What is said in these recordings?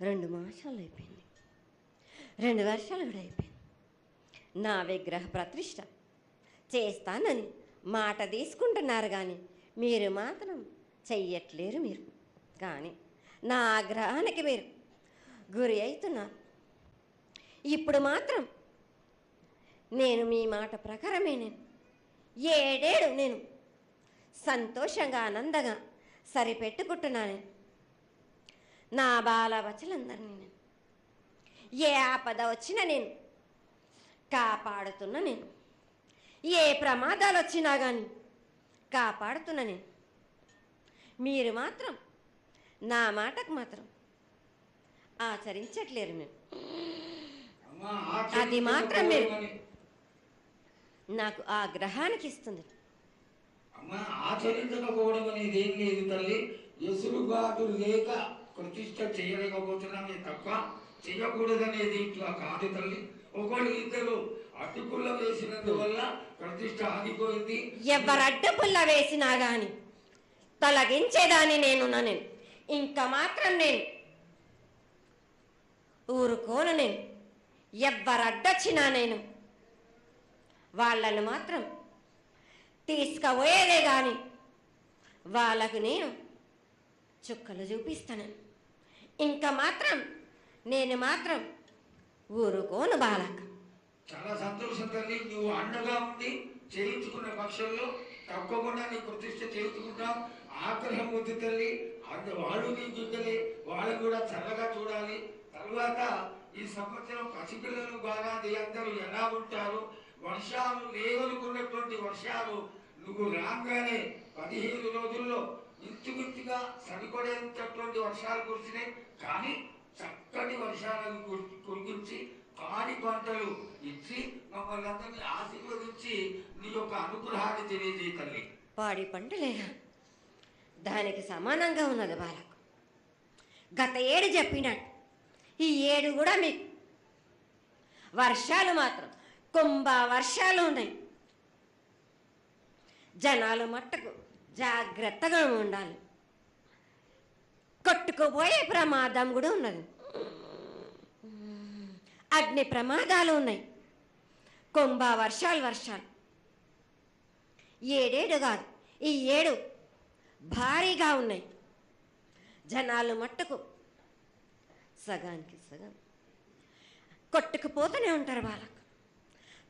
2 మాసాలు అయిపోయింది, 2 వర్షాలు కూడా అయిపోయింది. నా విగ్రహ ప్రతిష్ట చేస్తానని మాట తీసుకుంటున్నారు, కానీ మీరు మాత్రం చెయ్యట్లేరు. మీరు కానీ నా ఆగ్రహానికి మీరు గురి అవుతున్నారు. ఇప్పుడు మాత్రం నేను మీ మాట ప్రకారమే నేను 7 ఏళ్ళు నేను సంతోషంగా ఆనందంగా సరిపెట్టుకుంటున్నాను. నా బాలవచలందరినీ నేను ఏ ఆపద వచ్చినా నేను కాపాడుతున్నా. నేను ఏ ప్రమాదాలు వచ్చినా కానీ కాపాడుతున్నా. నేను మీరు మాత్రం నా మాటకు మాత్రం ఆచరించట్లేరు. మీరు అది మాత్రం మీరు నాకు ఆగ్రహానికి ఇస్తుంది. అమ్మా, ఆచరించకపోవడం అనేది ఏం లేదు తల్లి. ఎసురుబాటు లేక ప్రతిష్ట చేయలేకపోతున్నామే తప్ప చేయకూడదనేది ఇట్లా కాదు తల్లి. ఒకళ్ళు ఇద్దరు అడ్డుపుల్ల వేసినందువల్ల ప్రతిష్ట ఆగిపోయింది. ఎవరు అడ్డుపుల్ల వేసినా గాని తొలగించేదాన్ని నేను. ఇంకా మాత్రం నేను ఊరుకోను. నేను ఎవరు అడ్డొచ్చినా నేను వాళ్ళను మాత్రం తీసుకుపోయేదే కానీ వాళ్ళకు నేను చుక్కలు చూపిస్తాను. ఇంకా మాత్రం నేను మాత్రం ఊరుకోను బాలక. చాలా సంతోషం తల్లి. నువ్వు అండగా ఉండి చేయించుకున్న పక్షంలో తప్పకుండా నీ ప్రతిష్ట చేయించుకుంటాం. ఆగ్రహం వద్దు తల్లి. వాళ్ళు నీ బిడ్డలే, వాళ్ళు కూడా చల్లగా చూడాలి. తర్వాత ఈ సంవత్సరం పసిపిల్లలు బాగా అందరూ ఎలా ఉంటారు. వర్షాలు లేవనుకున్నటువంటి వర్షాలు నువ్వు రాగానే 15 రోజుల్లో ఇంచుమించుగా సరిపడేటటువంటి వర్షాలు కురిసినాయి. కానీ చక్కటి వర్షాలను కురిపించి పాడి పంటలు ఇచ్చి మమ్మల్ని అందరినీ ఆశీర్వదించి నీ యొక్క అనుగ్రహాన్ని తెలియజేయ తల్లి. పాడి పంటలేగా దానికి సమానంగా ఉన్నది బాలకు. గత ఏడు చెప్పినట్టు ఈ ఏడు కూడా మీకు వర్షాలు మాత్రం కుంభ వర్షాలు ఉన్నాయి. జనాలు మట్టుకు జాగ్రత్తగా ఉండాలి. కొట్టుకుపోయే ప్రమాదం కూడా ఉన్నది. అగ్ని ప్రమాదాలు ఉన్నాయి. కుంభ వర్షాలు 7 కాదు, ఈ 7 భారీగా ఉన్నాయి. జనాలు మట్టుకు సగానికి సగం కొట్టుకుపోతూనే ఉంటారు. వాళ్ళకు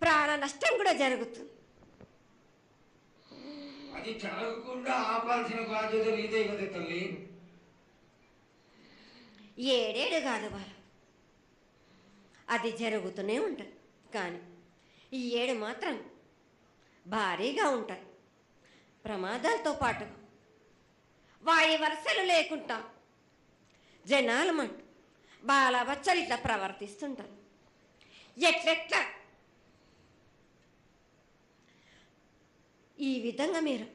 ప్రాణ నష్టం కూడా జరుగుతుంది. అది జరగకుండా ఆపాల్సిన బాధ్యత నీదే కదా తల్లి. 7 కాదు వాళ్ళు, అది జరుగుతూనే ఉంటుంది. కానీ ఈ 7 మాత్రం భారీగా ఉంటాయి. ప్రమాదాలతో పాటు వాయి వరుసలు లేకుండా జనాలు మటు బాలబచ్చలు ఇట్లా ప్రవర్తిస్తుంటారు. ఎట్లెట్లా ఈ విధంగా మీరు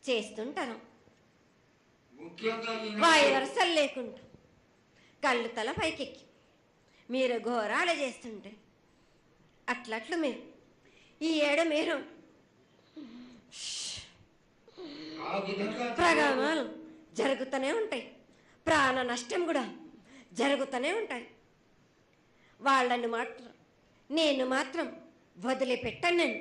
చేస్తుంటారు. వాయి వరుసలు లేకుండా కళ్ళు తల పైకెక్కి మీరు ఘోరాలు చేస్తుంటే అట్లట్లు మీరు ఈ 7 మీరు ప్రమాదాలు జరుగుతూనే ఉంటాయి. ప్రాణ నష్టం కూడా జరుగుతూనే ఉంటాయి. వాళ్ళని మాత్రం నేను మాత్రం వదిలిపెట్టను. నేను